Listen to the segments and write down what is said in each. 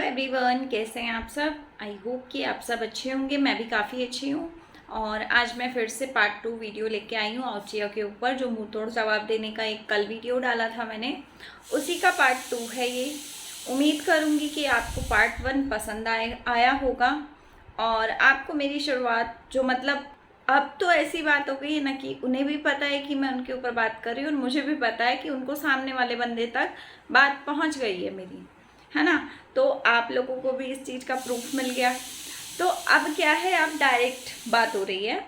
Everyone, कैसे हैं आप सब। आई होप कि आप सब अच्छे होंगे। मैं भी काफ़ी अच्छी हूँ। और आज मैं फिर से पार्ट 2 वीडियो लेके आई हूँ औचिया के ऊपर। जो मुंह तोड़ जवाब देने का एक कल वीडियो डाला था मैंने, उसी का पार्ट 2 है ये। उम्मीद करूँगी कि आपको पार्ट 1 पसंद आया होगा। और आपको मेरी शुरुआत जो मतलब अब तो ऐसी बात हो गई है ना कि उन्हें भी पता है कि मैं उनके ऊपर बात कर रही हूँ और मुझे भी पता है कि उनको सामने वाले बंदे तक बात पहुँच गई है मेरी, है ना। तो आप लोगों को भी इस चीज़ का प्रूफ मिल गया। तो अब क्या है, अब डायरेक्ट बात हो रही है।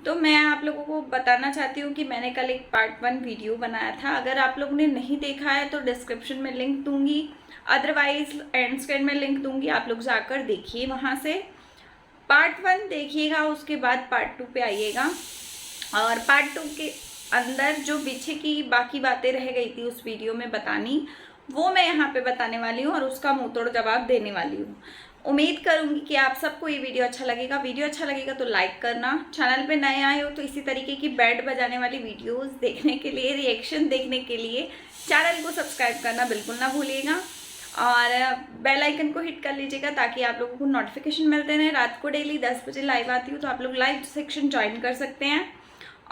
तो मैं आप लोगों को बताना चाहती हूँ कि मैंने कल एक पार्ट 1 वीडियो बनाया था। अगर आप लोगों ने नहीं देखा है तो डिस्क्रिप्शन में लिंक दूंगी, अदरवाइज एंड स्क्रीन में लिंक दूंगी। आप लोग जाकर देखिए, वहाँ से पार्ट 1 देखिएगा, उसके बाद पार्ट 2 पे आइएगा। और पार्ट 2 के अंदर जो पीछे की बाकी बातें रह गई थी उस वीडियो में बतानी, वो मैं यहाँ पे बताने वाली हूँ और उसका मुंह तोड़ जवाब देने वाली हूँ। उम्मीद करूँगी कि आप सबको ये वीडियो अच्छा लगेगा। वीडियो अच्छा लगेगा तो लाइक करना। चैनल पे नए आए हो तो इसी तरीके की बैंड बजाने वाली वीडियोस देखने के लिए, रिएक्शन देखने के लिए चैनल को सब्सक्राइब करना बिल्कुल ना भूलिएगा। और बेल आइकन को हिट कर लीजिएगा ताकि आप लोगों को नोटिफिकेशन मिलते रहें। रात को डेली 10 बजे लाइव आती हूँ, तो आप लोग लाइव सेक्शन ज्वाइन कर सकते हैं।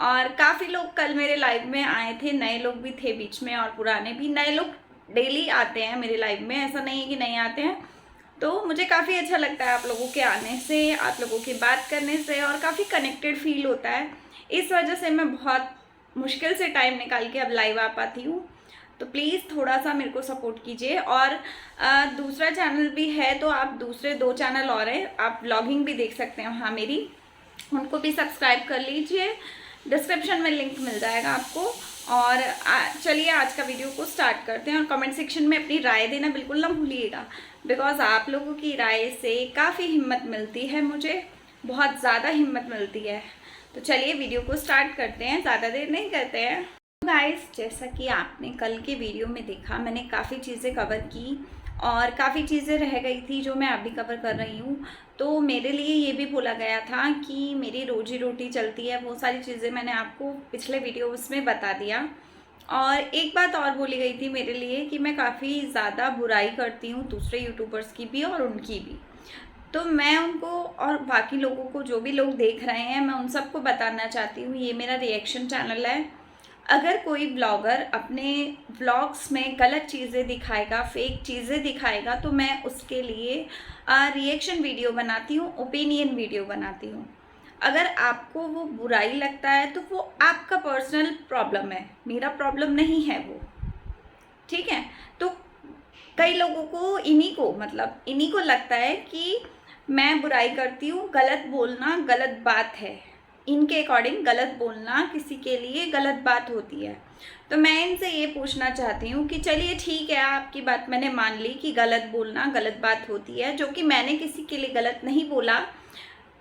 और काफ़ी लोग कल मेरे लाइव में आए थे, नए लोग भी थे बीच में और पुराने भी। नए लोग डेली आते हैं मेरे लाइव में, ऐसा नहीं है कि नहीं आते हैं। तो मुझे काफ़ी अच्छा लगता है आप लोगों के आने से, आप लोगों की बात करने से, और काफ़ी कनेक्टेड फील होता है। इस वजह से मैं बहुत मुश्किल से टाइम निकाल के अब लाइव आ पाती हूँ। तो प्लीज़ थोड़ा सा मेरे को सपोर्ट कीजिए। और दूसरा चैनल भी है, तो आप दूसरे 2 चैनल और हैं, आप व्लॉगिंग भी देख सकते हैं वहाँ मेरी, उनको भी सब्सक्राइब कर लीजिए। डिस्क्रिप्शन में लिंक मिल जाएगा आपको। और चलिए आज का वीडियो को स्टार्ट करते हैं। और कमेंट सेक्शन में अपनी राय देना बिल्कुल ना भूलिएगा, बिकॉज आप लोगों की राय से काफ़ी हिम्मत मिलती है, मुझे बहुत ज़्यादा हिम्मत मिलती है। तो चलिए वीडियो को स्टार्ट करते हैं, ज़्यादा देर नहीं करते हैं। गाइस, जैसा कि आपने कल के वीडियो में देखा, मैंने काफ़ी चीज़ें कवर की और काफ़ी चीज़ें रह गई थी जो मैं अभी कवर कर रही हूँ। तो मेरे लिए ये भी बोला गया था कि मेरी रोजी रोटी चलती है, वो सारी चीज़ें मैंने आपको पिछले वीडियोस में बता दिया। और एक बात और बोली गई थी मेरे लिए कि मैं काफ़ी ज़्यादा बुराई करती हूँ दूसरे यूट्यूबर्स की भी और उनकी भी। तो मैं उनको और बाकी लोगों को, जो भी लोग देख रहे हैं, मैं उन सबको बताना चाहती हूँ, ये मेरा रिएक्शन चैनल है। अगर कोई ब्लॉगर अपने व्लॉग्स में गलत चीज़ें दिखाएगा, फेक चीज़ें दिखाएगा, तो मैं उसके लिए रिएक्शन वीडियो बनाती हूँ, ओपिनियन वीडियो बनाती हूँ। अगर आपको वो बुराई लगता है तो वो आपका पर्सनल प्रॉब्लम है, मेरा प्रॉब्लम नहीं है वो, ठीक है। तो कई लोगों को इन्हीं को लगता है कि मैं बुराई करती हूँ, गलत बोलना गलत बात है, इनके अकॉर्डिंग गलत बोलना किसी के लिए गलत बात होती है। तो मैं इनसे ये पूछना चाहती हूँ कि चलिए ठीक है, आपकी बात मैंने मान ली कि गलत बोलना गलत बात होती है, जो कि मैंने किसी के लिए गलत नहीं बोला,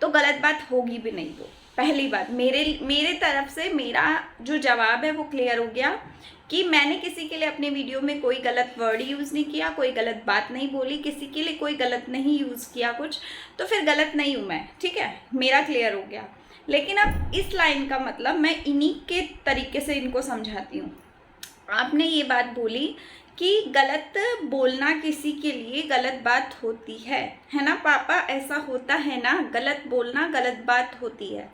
तो गलत बात होगी भी नहीं। वो पहली बात, मेरे तरफ से मेरा जो जवाब है वो क्लियर हो गया कि मैंने किसी के लिए अपने वीडियो में कोई गलत वर्ड यूज़ नहीं किया, कोई गलत बात नहीं बोली, किसी के लिए कोई गलत नहीं यूज़ किया कुछ, तो फिर गलत नहीं हूँ मैं, ठीक है, मेरा क्लियर हो गया। लेकिन अब इस लाइन का मतलब मैं इन्हीं के तरीके से इनको समझाती हूँ। आपने ये बात बोली कि गलत बोलना किसी के लिए गलत बात होती है ना पापा, ऐसा होता है ना, गलत बोलना गलत बात होती है।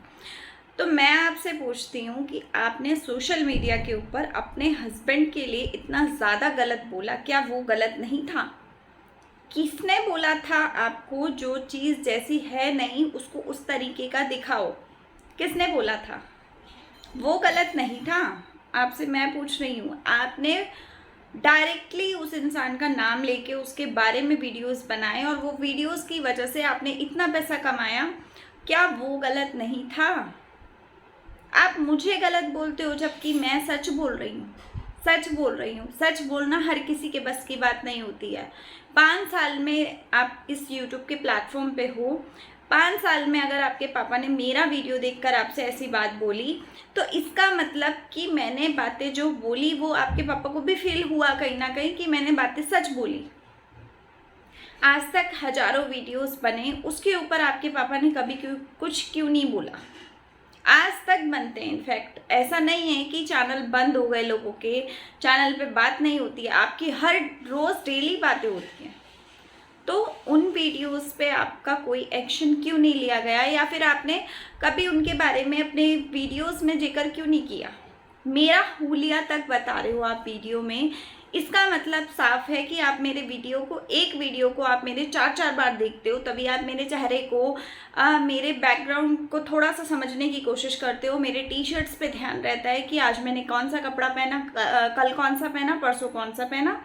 तो मैं आपसे पूछती हूँ कि आपने सोशल मीडिया के ऊपर अपने हस्बैंड के लिए इतना ज़्यादा गलत बोला, क्या वो गलत नहीं था? किसने बोला था आपको जो चीज़ जैसी है नहीं उसको उस तरीके का दिखाओ? किसने बोला था? वो गलत नहीं था। आपसे मैं पूछ रही हूँ, आपने डायरेक्टली उस इंसान का नाम लेके उसके बारे में वीडियोस बनाए और वो वीडियोस की वजह से आपने इतना पैसा कमाया, क्या वो गलत नहीं था? आप मुझे गलत बोलते हो जबकि मैं सच बोल रही हूँ, सच बोल रही हूँ। सच बोलना हर किसी के बस की बात नहीं होती है। 5 साल में आप इस यूट्यूब के प्लेटफॉर्म पे हो, 5 साल में अगर आपके पापा ने मेरा वीडियो देखकर आपसे ऐसी बात बोली, तो इसका मतलब कि मैंने बातें जो बोली वो आपके पापा को भी फील हुआ कहीं ना कहीं कि मैंने बातें सच बोली। आज तक हजारों वीडियोस बने, उसके ऊपर आपके पापा ने कभी कुछ क्यों नहीं बोला? आज तक बनते हैं। इनफैक्ट ऐसा नहीं है कि चैनल बंद हो गए लोगों के, चैनल पे बात नहीं होती है, आपकी हर रोज़ डेली बातें होती हैं। तो उन वीडियोस पे आपका कोई एक्शन क्यों नहीं लिया गया, या फिर आपने कभी उनके बारे में अपने वीडियोस में जिक्र क्यों नहीं किया? मेरा हुलिया तक बता रहे हो आप वीडियो में, इसका मतलब साफ है कि आप मेरे एक वीडियो को आप मेरे 4-4 बार देखते हो, तभी आप मेरे चेहरे को मेरे बैकग्राउंड को थोड़ा सा समझने की कोशिश करते हो। मेरे टी शर्ट्स पे ध्यान रहता है कि आज मैंने कौन सा कपड़ा पहना, कल कौन सा पहना, परसों कौन सा पहना,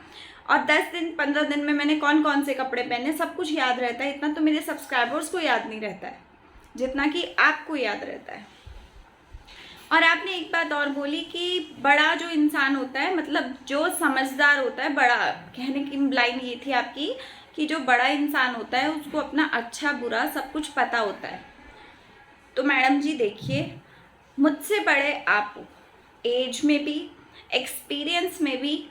और 10 दिन 15 दिन में मैंने कौन कौन से कपड़े पहने, सब कुछ याद रहता है। इतना तो मेरे सब्सक्राइबर्स को याद नहीं रहता है जितना कि आपको याद रहता है। और आपने एक बात और बोली कि बड़ा जो इंसान होता है, मतलब जो समझदार होता है, बड़ा कहने की लाइन ये थी आपकी कि जो बड़ा इंसान होता है उसको अपना अच्छा बुरा सब कुछ पता होता है। तो मैडम जी देखिए, मुझसे बड़े आप एज में भी, एक्सपीरियंस में भी,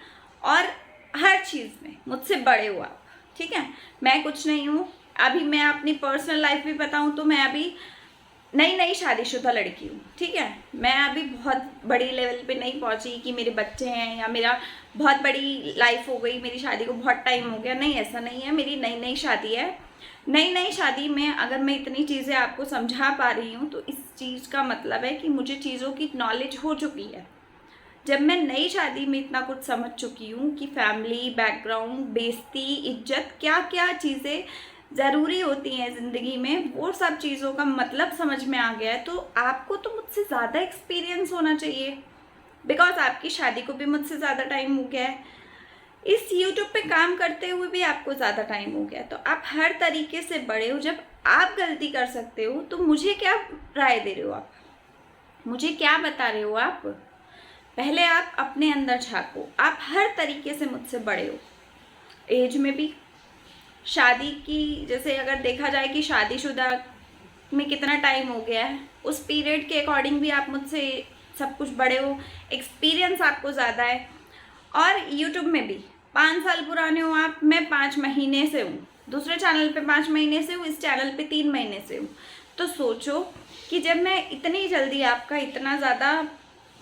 और हर चीज़ में मुझसे बड़े हो आप, ठीक है। मैं कुछ नहीं हूँ। अभी मैं अपनी पर्सनल लाइफ भी बताऊँ तो मैं अभी नई शादीशुदा लड़की हूँ, ठीक है। मैं अभी बहुत बड़ी लेवल पे नहीं पहुँची कि मेरे बच्चे हैं या मेरा बहुत बड़ी लाइफ हो गई, मेरी शादी को बहुत टाइम हो गया, नहीं, ऐसा नहीं है। मेरी नई शादी है। नई शादी में अगर मैं इतनी चीज़ें आपको समझा पा रही हूँ तो इस चीज़ का मतलब है कि मुझे चीज़ों की नॉलेज हो चुकी है। जब मैं नई शादी में इतना कुछ समझ चुकी हूँ कि फैमिली, बैकग्राउंड, बेइज्जती, इज्जत, क्या क्या चीज़ें ज़रूरी होती हैं ज़िंदगी में, वो सब चीज़ों का मतलब समझ में आ गया है, तो आपको तो मुझसे ज़्यादा एक्सपीरियंस होना चाहिए, बिकॉज आपकी शादी को भी मुझसे ज़्यादा टाइम हो गया है। इस यूट्यूब पे काम करते हुए भी आपको ज़्यादा टाइम हो गया, तो आप हर तरीके से बड़े हो। जब आप गलती कर सकते हो तो मुझे क्या राय दे रहे हो आप, मुझे क्या बता रहे हो आप? पहले आप अपने अंदर झांको। आप हर तरीके से मुझसे बड़े हो, एज में भी, शादी की, जैसे अगर देखा जाए कि शादीशुदा में कितना टाइम हो गया है, उस पीरियड के अकॉर्डिंग भी आप मुझसे सब कुछ बड़े हो, एक्सपीरियंस आपको ज़्यादा है। और यूट्यूब में भी 5 साल पुराने हो आप, मैं 5 महीने से हूँ, दूसरे चैनल पे 5 महीने से हूँ, इस चैनल पे 3 महीने से हूँ। तो सोचो कि जब मैं इतनी जल्दी आपका इतना ज़्यादा,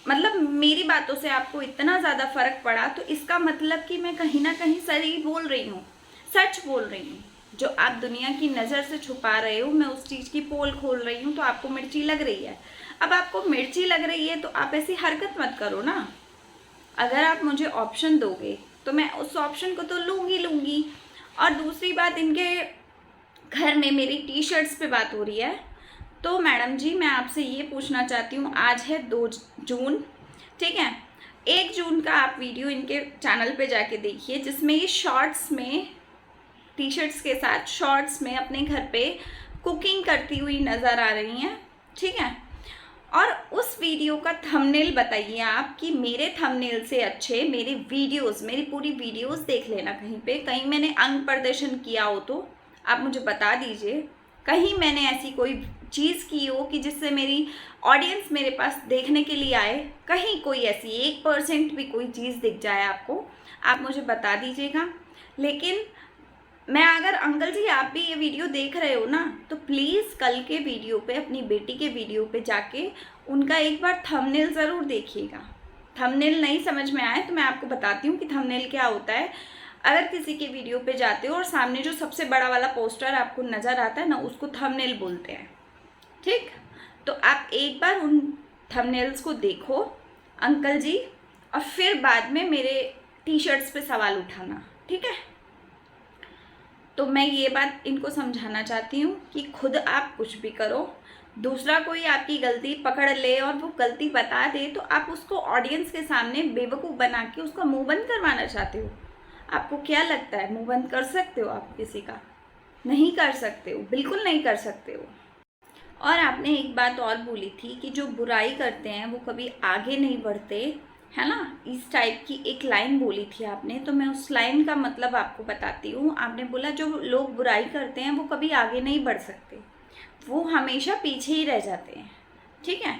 मतलब मेरी बातों से आपको इतना ज़्यादा फ़र्क पड़ा, तो इसका मतलब कि मैं कहीं ना कहीं सही बोल रही हूँ, सच बोल रही हूँ। जो आप दुनिया की नज़र से छुपा रहे हो, मैं उस चीज़ की पोल खोल रही हूँ, तो आपको मिर्ची लग रही है। अब आपको मिर्ची लग रही है तो आप ऐसी हरकत मत करो ना। अगर आप मुझे ऑप्शन दोगे तो मैं उस ऑप्शन को तो लूँगी। और दूसरी बात, इनके घर में मेरी टी शर्ट्स पे बात हो रही है, तो मैडम जी मैं आपसे ये पूछना चाहती हूँ, आज है 2 जून, ठीक है। 1 जून का आप वीडियो इनके चैनल पे जाके देखिए, जिसमें ये शॉर्ट्स में, टी शर्ट्स के साथ शॉर्ट्स में अपने घर पे कुकिंग करती हुई नज़र आ रही हैं, ठीक है। और उस वीडियो का थंबनेल बताइए आप कि मेरे थंबनेल से अच्छे मेरे वीडियोस, मेरी पूरी वीडियोस देख लेना, कहीं मैंने अंग प्रदर्शन किया हो तो आप मुझे बता दीजिए। कहीं मैंने ऐसी कोई चीज़ की हो कि जिससे मेरी ऑडियंस मेरे पास देखने के लिए आए, कहीं कोई ऐसी 1% भी कोई चीज़ दिख जाए आपको, आप मुझे बता दीजिएगा। लेकिन मैं अगर, अंकल जी आप भी ये वीडियो देख रहे हो ना, तो प्लीज़ कल के वीडियो पे, अपनी बेटी के वीडियो पे जाके उनका एक बार थंबनेल ज़रूर देखिएगा। थंबनेल नहीं समझ में आए तो मैं आपको बताती हूँ कि थंबनेल क्या होता है। अगर किसी के वीडियो पे जाते हो और सामने जो सबसे बड़ा वाला पोस्टर आपको नज़र आता है ना, उसको थंबनेल बोलते हैं, ठीक। तो आप एक बार उन थंबनेल्स को देखो अंकल जी, और फिर बाद में मेरे टी शर्ट्स पे सवाल उठाना, ठीक है। तो मैं ये बात इनको समझाना चाहती हूँ कि खुद आप कुछ भी करो, दूसरा कोई आपकी गलती पकड़ ले और वो गलती बता दे, तो आप उसको ऑडियंस के सामने बेवकूफ़ बना के उसका मुंह बंद करवाना चाहते हो। आपको क्या लगता है मुंह बंद कर सकते हो आप किसी का? नहीं कर सकते हो, बिल्कुल नहीं कर सकते हो। और आपने एक बात और बोली थी कि जो बुराई करते हैं वो कभी आगे नहीं बढ़ते, है ना, इस टाइप की एक लाइन बोली थी आपने। तो मैं उस लाइन का मतलब आपको बताती हूँ। आपने बोला जो लोग बुराई करते हैं वो कभी आगे नहीं बढ़ सकते, वो हमेशा पीछे ही रह जाते हैं, ठीक है।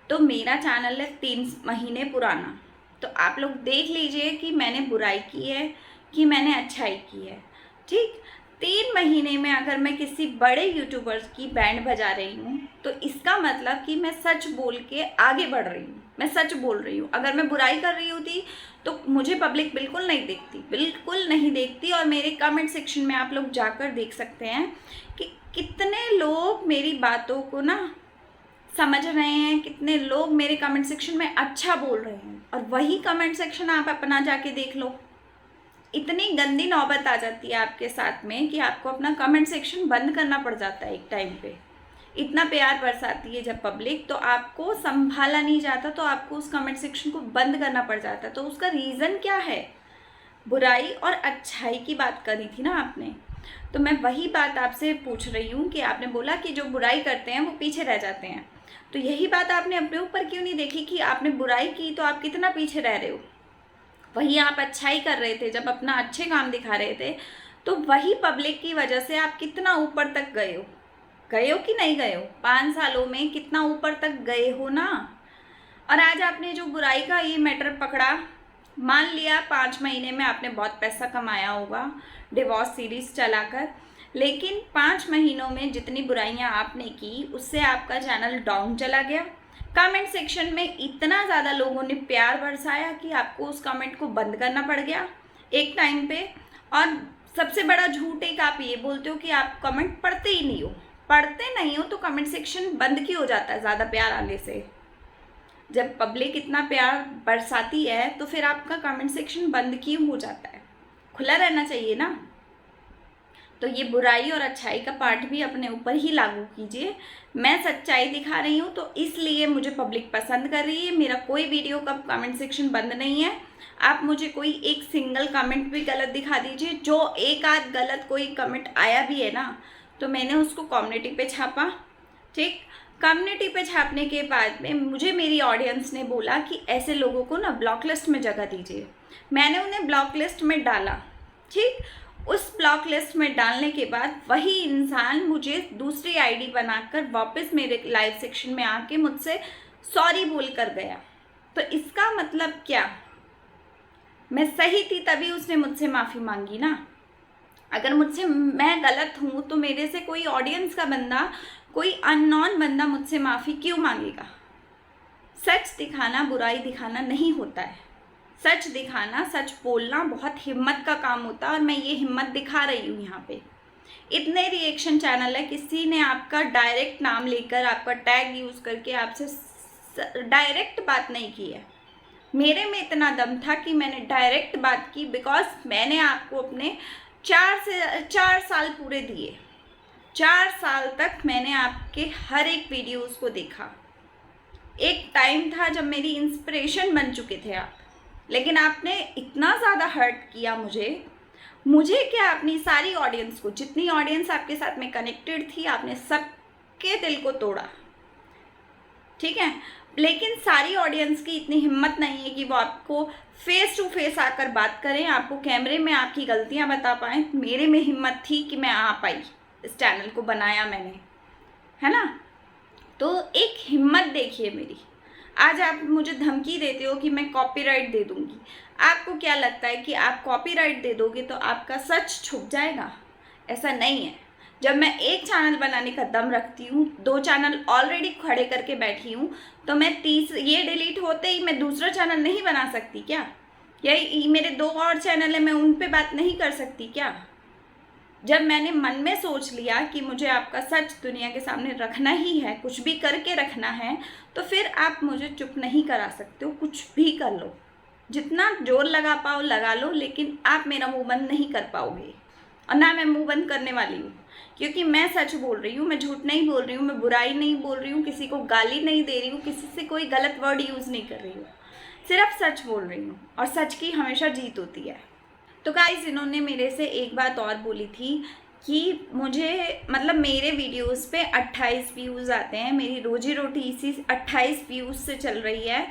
तो मेरा चैनल है 3 महीने पुराना, तो आप लोग देख लीजिए कि मैंने बुराई की है कि मैंने अच्छाई की है, ठीक। 3 महीने में अगर मैं किसी बड़े यूट्यूबर्स की बैंड बजा रही हूँ तो इसका मतलब कि मैं सच बोल के आगे बढ़ रही हूँ, मैं सच बोल रही हूँ। अगर मैं बुराई कर रही होती तो मुझे पब्लिक बिल्कुल नहीं देखती, बिल्कुल नहीं देखती। और मेरे कमेंट सेक्शन में आप लोग जाकर देख सकते हैं कि कितने लोग मेरी बातों को ना समझ रहे हैं, कितने लोग मेरे कमेंट सेक्शन में अच्छा बोल रहे हैं। और वही कमेंट सेक्शन आप अपना जाके देख लो, इतनी गंदी नौबत आ जाती है आपके साथ में कि आपको अपना कमेंट सेक्शन बंद करना पड़ जाता है एक टाइम पे। इतना प्यार बरसाती है जब पब्लिक, तो आपको संभाला नहीं जाता, तो आपको उस कमेंट सेक्शन को बंद करना पड़ जाता है। तो उसका रीज़न क्या है? बुराई और अच्छाई की बात करी थी ना आपने, तो मैं वही बात आपसे पूछ रही हूँ कि आपने बोला कि जो बुराई करते हैं वो पीछे रह जाते हैं। तो यही बात आपने अपने ऊपर क्यों नहीं देखी कि आपने बुराई की तो आप कितना पीछे रह रहे हो? वही आप अच्छाई कर रहे थे, जब अपना अच्छे काम दिखा रहे थे, तो वही पब्लिक की वजह से आप कितना ऊपर तक गए हो कि नहीं गए हो? 5 सालों में कितना ऊपर तक गए हो ना। और आज आपने जो बुराई का ये मैटर पकड़ा, मान लिया 5 महीने में आपने बहुत पैसा कमाया होगा डिवोर्स सीरीज चलाकर, लेकिन 5 महीनों में जितनी बुराइयां आपने की उससे आपका चैनल डाउन चला गया। कमेंट सेक्शन में इतना ज़्यादा लोगों ने प्यार बरसाया कि आपको उस कमेंट को बंद करना पड़ गया एक टाइम पे। और सबसे बड़ा झूठ एक आप ये बोलते हो कि आप कमेंट पढ़ते ही नहीं हो। पढ़ते नहीं हो तो कमेंट सेक्शन बंद क्यों हो जाता है ज़्यादा प्यार आने से? जब पब्लिक इतना प्यार बरसाती है तो फिर आपका कमेंट सेक्शन बंद क्यों हो जाता है? खुला रहना चाहिए ना। तो ये बुराई और अच्छाई का पार्ट भी अपने ऊपर ही लागू कीजिए। मैं सच्चाई दिखा रही हूँ तो इसलिए मुझे पब्लिक पसंद कर रही है। मेरा कोई वीडियो का कमेंट सेक्शन बंद नहीं है। आप मुझे कोई एक सिंगल कमेंट भी गलत दिखा दीजिए, जो एक आध गलत कोई कमेंट आया भी है ना, तो मैंने उसको कम्युनिटी पे छापा, ठीक। कम्युनिटी पे छापने के बाद में मुझे मेरी ऑडियंस ने बोला कि ऐसे लोगों को ना ब्लॉक लिस्ट में जगह दीजिए। मैंने उन्हें ब्लॉक लिस्ट में डाला, ठीक। उस ब्लॉक लिस्ट में डालने के बाद वही इंसान मुझे दूसरी आईडी बनाकर वापस मेरे लाइव सेक्शन में आके मुझसे सॉरी बोल कर गया। तो इसका मतलब क्या? मैं सही थी तभी उसने मुझसे माफ़ी मांगी ना। अगर मैं गलत हूँ तो मेरे से कोई ऑडियंस का बंदा, कोई अननोन बंदा मुझसे माफ़ी क्यों मांगेगा? सच दिखाना बुराई दिखाना नहीं होता है। सच दिखाना, सच बोलना बहुत हिम्मत का काम होता है और मैं ये हिम्मत दिखा रही हूँ यहाँ पे। इतने रिएक्शन चैनल है, किसी ने आपका डायरेक्ट नाम लेकर, आपका टैग यूज़ करके आपसे डायरेक्ट बात नहीं की है। मेरे में इतना दम था कि मैंने डायरेक्ट बात की, बिकॉज मैंने आपको अपने 4 साल पूरे दिए। 4 साल तक मैंने आपके हर एक वीडियोस को देखा। एक टाइम था जब मेरी इंस्पिरेशन बन चुके थे आप, लेकिन आपने इतना ज़्यादा हर्ट किया मुझे क्या, अपनी सारी ऑडियंस को, जितनी ऑडियंस आपके साथ में कनेक्टेड थी, आपने सबके दिल को तोड़ा, ठीक है। लेकिन सारी ऑडियंस की इतनी हिम्मत नहीं है कि वो आपको फेस टू फेस आकर बात करें, आपको कैमरे में आपकी गलतियां बता पाएँ। मेरे में हिम्मत थी कि मैं आ पाई, इस चैनल को बनाया मैंने, है ना। तो एक हिम्मत देखिए मेरी। आज आप मुझे धमकी देते हो कि मैं कॉपीराइट दे दूंगी। आपको क्या लगता है कि आप कॉपीराइट दे दोगे तो आपका सच छुप जाएगा? ऐसा नहीं है। जब मैं एक चैनल बनाने का दम रखती हूँ, 2 चैनल ऑलरेडी खड़े करके बैठी हूँ, तो मैं ये डिलीट होते ही मैं दूसरा चैनल नहीं बना सकती क्या? यही मेरे 2 और चैनल है, मैं उन पे बात नहीं कर सकती क्या? जब मैंने मन में सोच लिया कि मुझे आपका सच दुनिया के सामने रखना ही है, कुछ भी करके रखना है, तो फिर आप मुझे चुप नहीं करा सकते हो। कुछ भी कर लो, जितना जोर लगा पाओ लगा लो, लेकिन आप मेरा मुंह बंद नहीं कर पाओगे। और ना मैं मुंह बंद करने वाली हूँ, क्योंकि मैं सच बोल रही हूँ, मैं झूठ नहीं बोल रही हूँ, मैं बुराई नहीं बोल रही हूँ, किसी को गाली नहीं दे रही हूँ, किसी से कोई गलत वर्ड यूज़ नहीं कर रही हूँ, सिर्फ सच बोल रही हूँ। और सच की हमेशा जीत होती है। तो गाइस, इन्होंने मेरे से एक बात और बोली थी कि मुझे, मतलब मेरे वीडियोस पे 28 व्यूज़ आते हैं, मेरी रोजी रोटी इसी 28 व्यूज़ से चल रही है,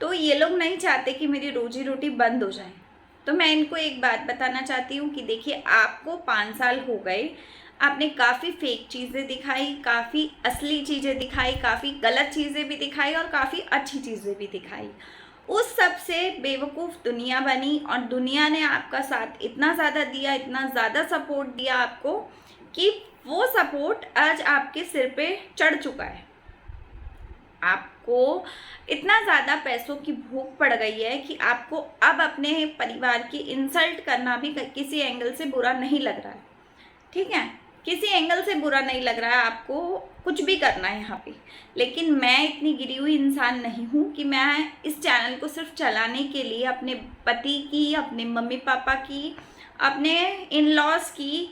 तो ये लोग नहीं चाहते कि मेरी रोजी रोटी बंद हो जाए। तो मैं इनको एक बात बताना चाहती हूँ कि देखिए, आपको 5 साल हो गए, आपने काफ़ी फेक चीज़ें दिखाई, काफ़ी असली चीज़ें दिखाई, काफ़ी गलत चीज़ें भी दिखाई और काफ़ी अच्छी चीज़ें भी दिखाई। उस सब से बेवकूफ़ दुनिया बनी और दुनिया ने आपका साथ इतना ज़्यादा दिया, इतना ज़्यादा सपोर्ट दिया आपको, कि वो सपोर्ट आज आपके सिर पे चढ़ चुका है। आपको इतना ज़्यादा पैसों की भूख पड़ गई है कि आपको अब अपने परिवार की इंसल्ट करना भी किसी एंगल से बुरा नहीं लग रहा है, ठीक है। किसी एंगल से बुरा नहीं लग रहा है, आपको कुछ भी करना है यहाँ पे। लेकिन मैं इतनी गिरी हुई इंसान नहीं हूँ कि मैं इस चैनल को सिर्फ चलाने के लिए अपने पति की, अपने मम्मी पापा की, अपने इन लॉज की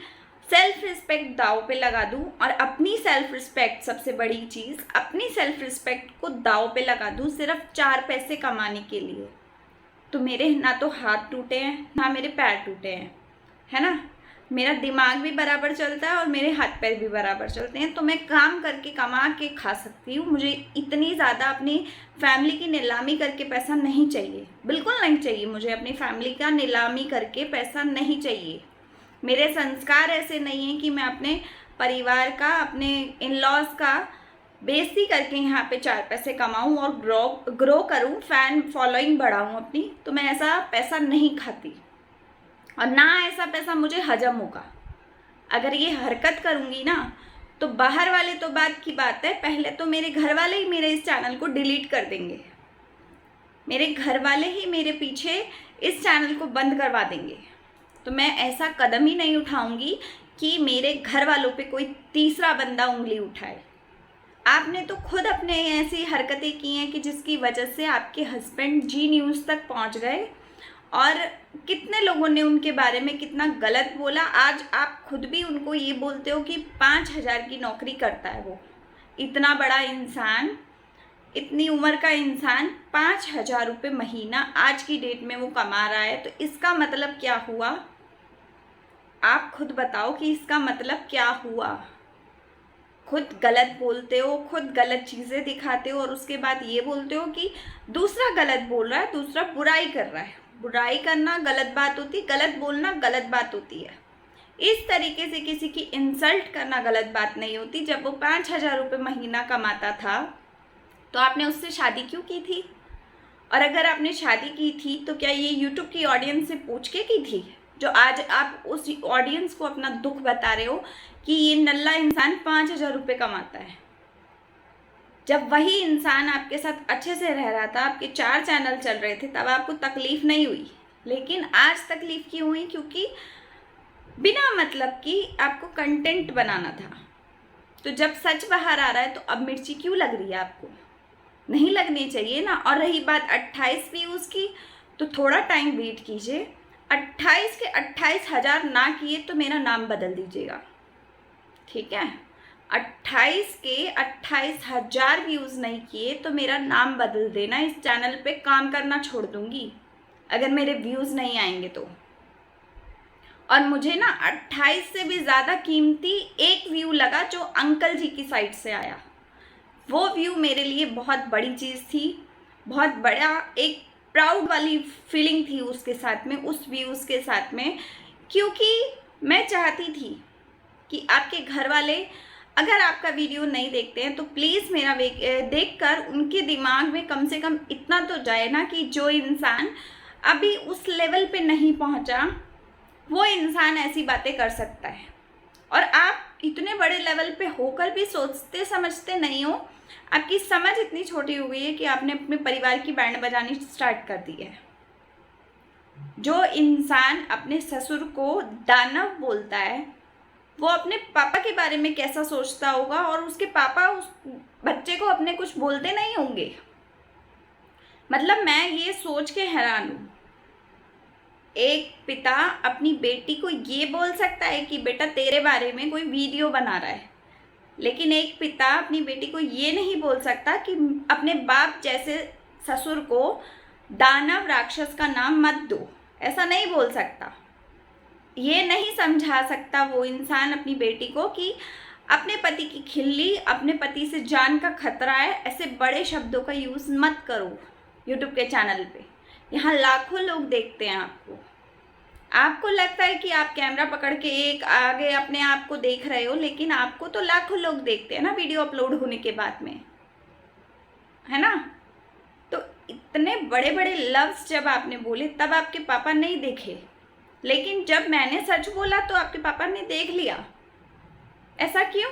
सेल्फ रिस्पेक्ट दाव पे लगा दूं, और अपनी सेल्फ रिस्पेक्ट, सबसे बड़ी चीज़, अपनी सेल्फ रिस्पेक्ट को दाव पे लगा दूं सिर्फ 4 पैसे कमाने के लिए। तो मेरे ना तो हाथ टूटे हैं ना मेरे पैर टूटे हैं, है ना। मेरा दिमाग भी बराबर चलता है और मेरे हाथ पैर भी बराबर चलते हैं। तो मैं काम करके कमा के खा सकती हूँ। मुझे इतनी ज़्यादा अपनी फैमिली की नीलामी करके पैसा नहीं चाहिए, बिल्कुल नहीं चाहिए। मुझे अपनी फैमिली का नीलामी करके पैसा नहीं चाहिए। मेरे संस्कार ऐसे नहीं हैं कि मैं अपने परिवार का, अपने इन लॉज का बेइज्जती करके यहाँ पे 4 पैसे कमाऊँ और ग्रो करूँ, फैन फॉलोइंग बढ़ाऊँ अपनी। तो मैं ऐसा पैसा नहीं खाती और ना ऐसा पैसा मुझे हजम होगा। अगर ये हरकत करूँगी ना तो बाहर वाले तो बात की बात है, पहले तो मेरे घर वाले ही मेरे इस चैनल को डिलीट कर देंगे। मेरे घर वाले ही मेरे पीछे इस चैनल को बंद करवा देंगे। तो मैं ऐसा कदम ही नहीं उठाऊंगी कि मेरे घर वालों पे कोई तीसरा बंदा उंगली उठाए। आपने तो खुद अपने ऐसी हरकतें की हैं कि जिसकी वजह से आपके हस्बैंड जी न्यूज़ तक पहुंच गए, और कितने लोगों ने उनके बारे में कितना गलत बोला। आज आप खुद भी उनको ये बोलते हो कि 5,000 की नौकरी करता है वो। इतना बड़ा इंसान, इतनी उम्र का इंसान 5,000 रुपये महीना आज की डेट में वो कमा रहा है। तो इसका मतलब क्या हुआ? आप खुद बताओ कि इसका मतलब क्या हुआ। खुद गलत बोलते हो, खुद गलत चीज़ें दिखाते हो और उसके बाद ये बोलते हो कि दूसरा गलत बोल रहा है, दूसरा बुराई कर रहा है। बुराई करना गलत बात होती, गलत बोलना गलत बात होती है। इस तरीके से किसी की इंसल्ट करना गलत बात नहीं होती। जब वो 5,000 रुपये महीना कमाता था तो आपने उससे शादी क्यों की थी? और अगर आपने शादी की थी तो क्या ये यूट्यूब की ऑडियंस से पूछ के की थी? जो आज आप उस ऑडियंस को अपना दुख बता रहे हो कि ये नल्ला इंसान 5,000 रुपये कमाता है। जब वही इंसान आपके साथ अच्छे से रह रहा था, आपके 4 चैनल चल रहे थे, तब आपको तकलीफ नहीं हुई। लेकिन आज तकलीफ क्यों हुई? क्योंकि बिना मतलब की आपको कंटेंट बनाना था। तो जब सच बाहर आ रहा है तो अब मिर्ची क्यों लग रही है आपको? नहीं लगनी चाहिए ना। और रही बात 28 व्यूज़ की, तो थोड़ा टाइम वेट कीजिए। 28 के 28,000 ना किए तो मेरा नाम बदल दीजिएगा, ठीक है। 28 के 28,000 व्यूज़ नहीं किए तो मेरा नाम बदल देना। इस चैनल पे काम करना छोड़ दूंगी अगर मेरे व्यूज़ नहीं आएंगे तो। और मुझे ना 28 से भी ज़्यादा कीमती एक व्यू लगा जो अंकल जी की साइड से आया। वो व्यू मेरे लिए बहुत बड़ी चीज़ थी, बहुत बड़ा एक प्राउड वाली फीलिंग थी उसके साथ में, उस व्यूज़ के साथ में। क्योंकि मैं चाहती थी कि आपके घर वाले अगर आपका वीडियो नहीं देखते हैं तो प्लीज़ मेरा देखकर उनके दिमाग में कम से कम इतना तो जाए ना कि जो इंसान अभी उस लेवल पे नहीं पहुंचा वो इंसान ऐसी बातें कर सकता है। और आप इतने बड़े लेवल पे होकर भी सोचते समझते नहीं हो। आपकी समझ इतनी छोटी हो गई है कि आपने अपने परिवार की बैंड बजानी स्टार्ट कर दी है। जो इंसान अपने ससुर को दानव बोलता है वो अपने पापा के बारे में कैसा सोचता होगा, और उसके पापा उस बच्चे को अपने कुछ बोलते नहीं होंगे। मतलब मैं ये सोच के हैरान हूँ, एक पिता अपनी बेटी को ये बोल सकता है कि बेटा तेरे बारे में कोई वीडियो बना रहा है, लेकिन एक पिता अपनी बेटी को ये नहीं बोल सकता कि अपने बाप जैसे ससुर को दानव राक्षस का नाम मत दो। ऐसा नहीं बोल सकता। ये नहीं समझा सकता वो इंसान अपनी बेटी को कि अपने पति की खिल्ली, अपने पति से जान का खतरा है, ऐसे बड़े शब्दों का यूज़ मत करो यूट्यूब के चैनल पे। यहाँ लाखों लोग देखते हैं आपको। आपको लगता है कि आप कैमरा पकड़ के एक आगे अपने आप को देख रहे हो, लेकिन आपको तो लाखों लोग देखते हैं ना वीडियो अपलोड होने के बाद में, है ना। तो इतने बड़े बड़े लफ्ज़ जब आपने बोले तब आपके पापा नहीं देखे, लेकिन जब मैंने सच बोला तो आपके पापा ने देख लिया। ऐसा क्यों?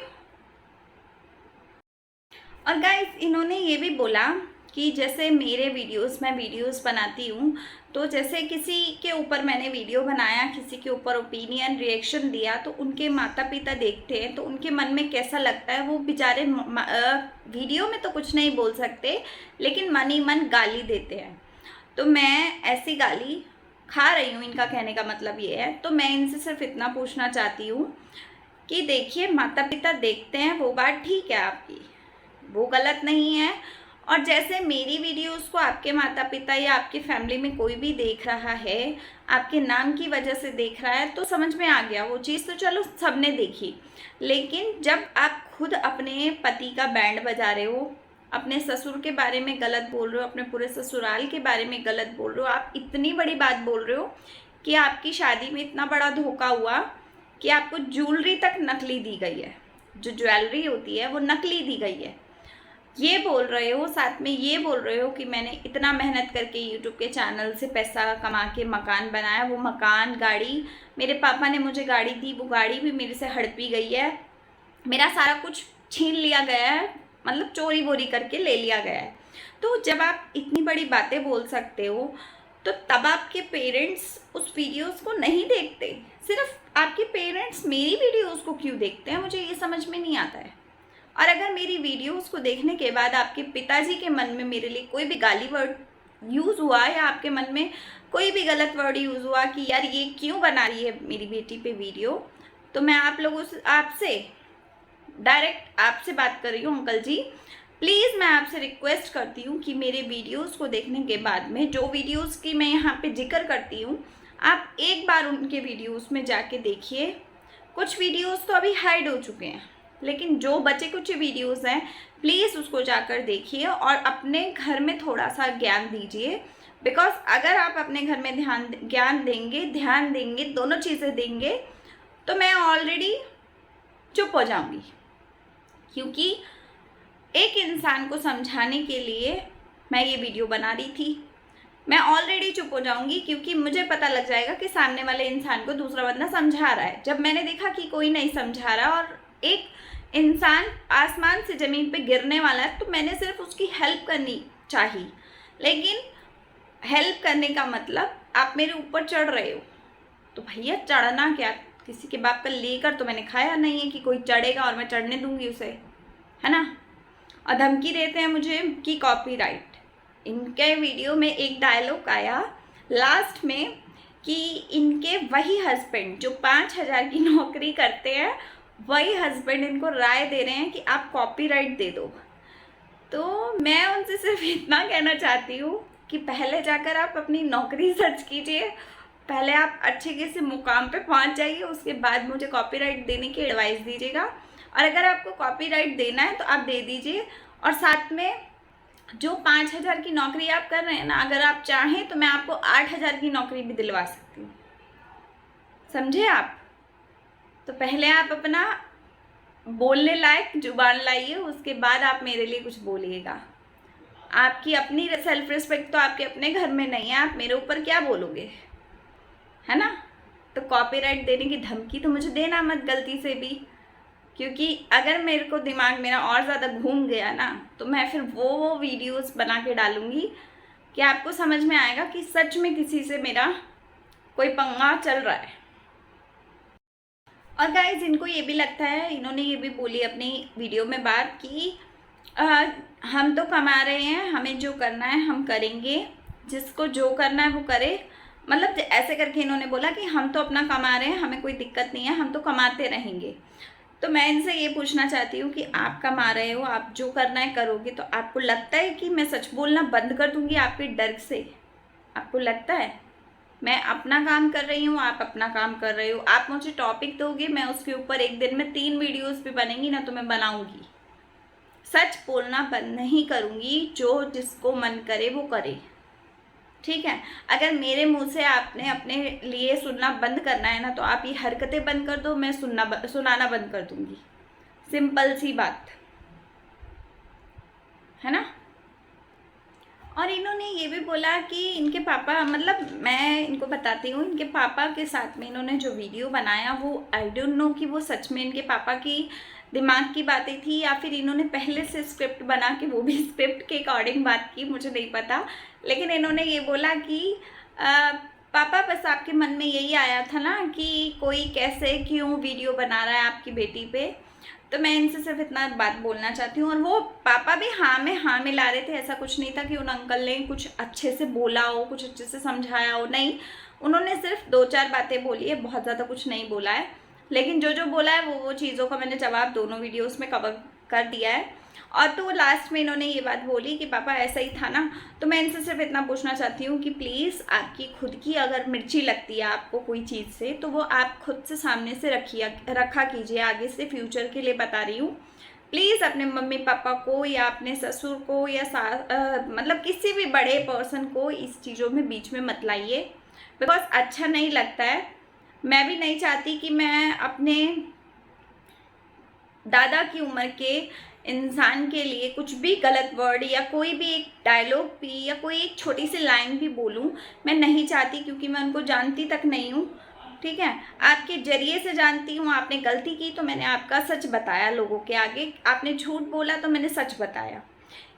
और गाइस इन्होंने ये भी बोला कि जैसे मेरे वीडियोस, मैं वीडियोस बनाती हूँ, तो जैसे किसी के ऊपर मैंने वीडियो बनाया, किसी के ऊपर ओपिनियन रिएक्शन दिया, तो उनके माता पिता देखते हैं तो उनके मन में कैसा लगता है। वो बेचारे वीडियो में तो कुछ नहीं बोल सकते, लेकिन मन ही मन गाली देते हैं। तो मैं ऐसी गाली खा रही हूँ, इनका कहने का मतलब ये है। तो मैं इनसे सिर्फ इतना पूछना चाहती हूँ कि देखिए, माता पिता देखते हैं वो बात ठीक है आपकी, वो गलत नहीं है। और जैसे मेरी वीडियोस को आपके माता पिता या आपकी फैमिली में कोई भी देख रहा है, आपके नाम की वजह से देख रहा है, तो समझ में आ गया वो चीज़, तो चलो सबने देखी। लेकिन जब आप खुद अपने पति का बैंड बजा रहे हो, अपने ससुर के बारे में गलत बोल रहे हो, अपने पूरे ससुराल के बारे में गलत बोल रहे हो, आप इतनी बड़ी बात बोल रहे हो कि आपकी शादी में इतना बड़ा धोखा हुआ कि आपको ज्वेलरी तक नकली दी गई है, जो ज्वेलरी होती है वो नकली दी गई है, ये बोल रहे हो। साथ में ये बोल रहे हो कि मैंने इतना मेहनत करके यूट्यूब के चैनल से पैसा कमा के मकान बनाया, वो मकान, गाड़ी, मेरे पापा ने मुझे गाड़ी दी, वो गाड़ी भी मेरे से हड़पी गई है, मेरा सारा कुछ छीन लिया गया है, मतलब चोरी बोरी करके ले लिया गया है। तो जब आप इतनी बड़ी बातें बोल सकते हो, तो तब आपके पेरेंट्स उस वीडियोस को नहीं देखते। सिर्फ आपके पेरेंट्स मेरी वीडियोस को क्यों देखते हैं, मुझे ये समझ में नहीं आता है। और अगर मेरी वीडियोस को देखने के बाद आपके पिताजी के मन में मेरे लिए कोई भी गाली वर्ड यूज़ हुआ, या आपके मन में कोई भी गलत वर्ड यूज़ हुआ कि यार ये क्यों बना रही है मेरी बेटी पे वीडियो, तो मैं आप लोगों से, आपसे डायरेक्ट आपसे बात कर रही हूँ अंकल जी, प्लीज़ मैं आपसे रिक्वेस्ट करती हूँ कि मेरे वीडियोस को देखने के बाद में, जो वीडियोस की मैं यहाँ पे जिक्र करती हूँ, आप एक बार उनके वीडियोस में जाके देखिए। कुछ वीडियोस तो अभी हाइड हो चुके हैं, लेकिन जो बचे कुछ वीडियोस हैं, प्लीज़ उसको जाकर देखिए और अपने घर में थोड़ा सा ज्ञान दीजिए। बिकॉज अगर आप अपने घर में ध्यान देंगे, दोनों चीज़ें देंगे, तो मैं ऑलरेडी चुप हो जाऊंगी। क्योंकि एक इंसान को समझाने के लिए मैं ये वीडियो बना रही थी, मैं ऑलरेडी चुप हो जाऊंगी, क्योंकि मुझे पता लग जाएगा कि सामने वाले इंसान को दूसरा बंदा समझा रहा है। जब मैंने देखा कि कोई नहीं समझा रहा और एक इंसान आसमान से ज़मीन पे गिरने वाला है, तो मैंने सिर्फ उसकी हेल्प करनी चाहिए। लेकिन हेल्प करने का मतलब आप मेरे ऊपर चढ़ रहे हो, तो भैया चढ़ना क्या, किसी के बाप का लेकर तो मैंने खाया नहीं है कि कोई चढ़ेगा और मैं चढ़ने दूंगी उसे, है ना। और धमकी देते हैं मुझे कि कॉपीराइट। इनके वीडियो में एक डायलॉग आया लास्ट में कि इनके वही हस्बैंड जो 5,000 की नौकरी करते हैं, वही हस्बैंड इनको राय दे रहे हैं कि आप कॉपीराइट दे दो। तो मैं उनसे सिर्फ इतना कहना चाहती हूँ कि पहले जाकर आप अपनी नौकरी सर्च कीजिए, पहले आप अच्छे किसी मुकाम पे पहुँच जाइए, उसके बाद मुझे कॉपीराइट देने की एडवाइस दीजिएगा। और अगर आपको कॉपीराइट देना है तो आप दे दीजिए। और साथ में जो 5,000 की नौकरी आप कर रहे हैं ना, अगर आप चाहें तो मैं आपको 8,000 की नौकरी भी दिलवा सकती हूँ, समझे आप। तो पहले आप अपना बोलने लायक जुबान लाइए, उसके बाद आप मेरे लिए कुछ बोलिएगा। आपकी अपनी सेल्फ रिस्पेक्ट तो आपके अपने घर में नहीं है, आप मेरे ऊपर क्या बोलोगे, है ना। तो कॉपीराइट देने की धमकी तो मुझे देना मत गलती से भी, क्योंकि अगर मेरे को दिमाग मेरा और ज़्यादा घूम गया ना, तो मैं फिर वो वीडियोस बना के डालूँगी कि आपको समझ में आएगा कि सच में किसी से मेरा कोई पंगा चल रहा है। और गाइज इनको ये भी लगता है, इन्होंने ये भी बोली अपनी वीडियो में बात कि हम तो कमा रहे हैं, हमें जो करना है हम करेंगे, जिसको जो करना है वो करे। मतलब ऐसे करके इन्होंने बोला कि हम तो अपना कमा रहे हैं, हमें कोई दिक्कत नहीं है, हम तो कमाते रहेंगे। तो मैं इनसे ये पूछना चाहती हूँ कि आप कमा रहे हो, आप जो करना है करोगे, तो आपको लगता है कि मैं सच बोलना बंद कर दूँगी आपके डर से? आपको लगता है मैं अपना काम कर रही हूँ, आप अपना काम कर रहे हो, आप मुझे टॉपिक दोगे, मैं उसके ऊपर एक दिन में 3 वीडियोस भी बनेंगी ना, तो मैं बनाऊंगी। सच बोलना बंद नहीं करूँगी, जो जिसको मन करे वो करे, ठीक है। अगर मेरे मुंह से आपने अपने लिए सुनना बंद करना है ना, तो आप ये हरकतें बंद कर दो, मैं सुनाना बंद कर दूँगी। सिंपल सी बात है ना। और इन्होंने ये भी बोला कि इनके पापा, मतलब मैं इनको बताती हूँ, इनके पापा के साथ में इन्होंने जो वीडियो बनाया वो आई डोंट नो कि वो सच में इनके पापा की दिमाग की बातें थी या फिर इन्होंने पहले से स्क्रिप्ट बना के वो भी स्क्रिप्ट के अकॉर्डिंग बात की, मुझे नहीं पता। लेकिन इन्होंने ये बोला कि पापा बस आपके मन में यही आया था ना कि कोई कैसे क्यों वीडियो बना रहा है आपकी बेटी पे। तो मैं इनसे सिर्फ इतना बात बोलना चाहती हूँ। और वो पापा भी हाँ में हाँ मिला रहे थे, ऐसा कुछ नहीं था कि उन अंकल ने कुछ अच्छे से बोला हो, कुछ अच्छे से समझाया हो, नहीं। उन्होंने सिर्फ 2-4 बातें बोली है, बहुत ज़्यादा कुछ नहीं बोला है। लेकिन जो जो बोला है वो चीज़ों का मैंने जवाब दोनों वीडियोस में कवर कर दिया है। और तो लास्ट में इन्होंने ये बात बोली कि पापा ऐसा ही था ना। तो मैं इनसे सिर्फ इतना पूछना चाहती हूँ कि प्लीज़ आपकी खुद की अगर मिर्ची लगती है आपको कोई चीज़ से, तो वो आप खुद से सामने से रखा कीजिए। आगे से फ्यूचर के लिए बता रही हूँ। प्लीज़ अपने मम्मी पापा को या अपने ससुर को या मतलब किसी भी बड़े पर्सन को इस चीज़ों में बीच में मत लाइए, बिकॉज अच्छा नहीं लगता है। मैं भी नहीं चाहती कि मैं अपने दादा की उम्र के इंसान के लिए कुछ भी गलत वर्ड या कोई भी एक डायलॉग भी या कोई एक छोटी सी लाइन भी बोलूं। मैं नहीं चाहती, क्योंकि मैं उनको जानती तक नहीं हूँ। ठीक है, आपके जरिए से जानती हूँ। आपने गलती की तो मैंने आपका सच बताया लोगों के आगे, आपने झूठ बोला तो मैंने सच बताया।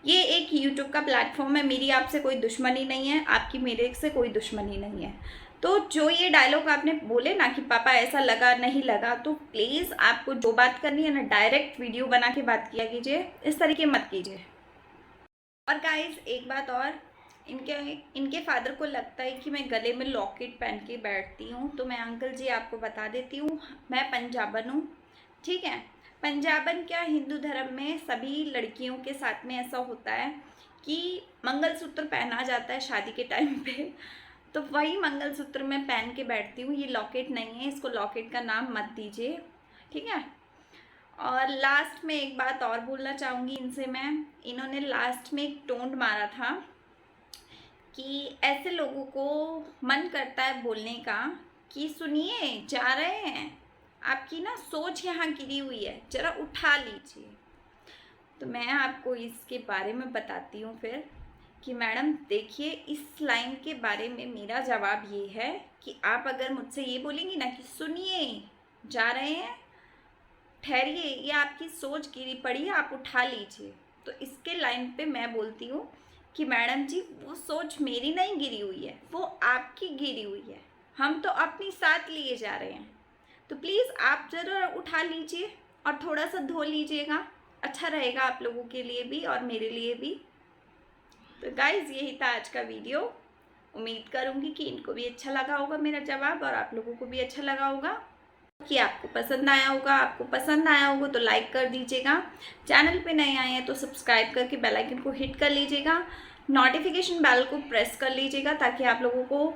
ये एक यूट्यूब का प्लेटफॉर्म है, मेरी आपसे कोई दुश्मनी नहीं है, आपकी मेरे से कोई दुश्मनी नहीं है। तो जो ये डायलॉग आपने बोले ना कि पापा ऐसा लगा नहीं लगा, तो प्लीज़ आपको जो बात करनी है ना डायरेक्ट वीडियो बना के बात किया कीजिए, इस तरीके मत कीजिए। और गाइस एक बात और, इनके फादर को लगता है कि मैं गले में लॉकेट पहन के बैठती हूँ। तो मैं अंकल जी आपको बता देती हूँ, मैं पंजाबन हूँ। ठीक है, पंजाबन क्या, हिंदू धर्म में सभी लड़कियों के साथ में ऐसा होता है कि मंगलसूत्र पहना जाता है शादी के टाइम पे। तो वही मंगलसूत्र मैं पहन के बैठती हूँ। ये लॉकेट नहीं है, इसको लॉकेट का नाम मत दीजिए। ठीक है। और लास्ट में एक बात और बोलना चाहूँगी इनसे मैं, इन्होंने लास्ट में एक टोंट मारा था कि ऐसे लोगों को मन करता है बोलने का कि सुनिए जा रहे हैं, आपकी ना सोच यहाँ गिरी हुई है, जरा उठा लीजिए। तो मैं आपको इसके बारे में बताती हूँ फिर कि मैडम देखिए, इस लाइन के बारे में मेरा जवाब ये है कि आप अगर मुझसे ये बोलेंगी ना कि सुनिए जा रहे हैं, ठहरिए, ये आपकी सोच गिरी पड़ी है, आप उठा लीजिए। तो इसके लाइन पे मैं बोलती हूँ कि मैडम जी वो सोच मेरी नहीं गिरी हुई है, वो आपकी गिरी हुई है, हम तो अपनी साथ लिए जा रहे हैं। तो प्लीज़ आप ज़रा उठा लीजिए और थोड़ा सा धो लीजिएगा, अच्छा रहेगा आप लोगों के लिए भी और मेरे लिए भी। तो गाइज़ यही था आज का वीडियो। उम्मीद करूँगी कि इनको भी अच्छा लगा होगा मेरा जवाब और आप लोगों को भी अच्छा लगा होगा, कि आपको पसंद आया होगा। आपको पसंद आया होगा तो लाइक कर दीजिएगा, चैनल पे नए आए हैं तो सब्सक्राइब करके बेल आइकन को हिट कर लीजिएगा, नोटिफिकेशन बेल को प्रेस कर लीजिएगा ताकि आप लोगों को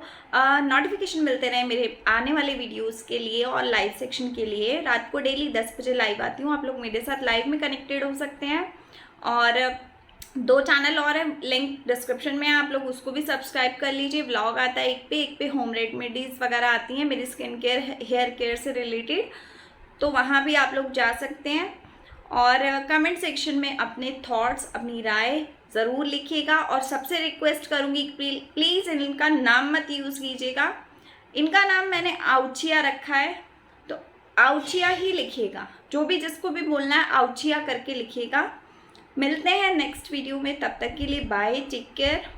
नोटिफिकेशन मिलते रहे मेरे आने वाले वीडियोस के लिए और लाइव सेक्शन के लिए। रात को डेली 10 बजे लाइव आती हूँ, आप लोग मेरे साथ लाइव में कनेक्टेड हो सकते हैं। और 2 चैनल और है, लिंक डिस्क्रिप्शन में है, आप लोग उसको भी सब्सक्राइब कर लीजिए। व्लॉग आता है एक पे होम रेमेडीज़ वगैरह आती हैं मेरी स्किन केयर हेयर केयर से रिलेटेड, तो वहाँ भी आप लोग जा सकते हैं। और कमेंट सेक्शन में अपने थॉट्स, अपनी राय ज़रूर लिखिएगा। और सबसे रिक्वेस्ट करूँगी प्लीज़ इनका नाम मत यूज़ कीजिएगा। इनका नाम मैंने आउचिया रखा है, तो आउचिया ही लिखिएगा, जो भी जिसको भी बोलना है आउचिया करके लिखिएगा। मिलते हैं नेक्स्ट वीडियो में, तब तक के लिए बाय, टेक केयर।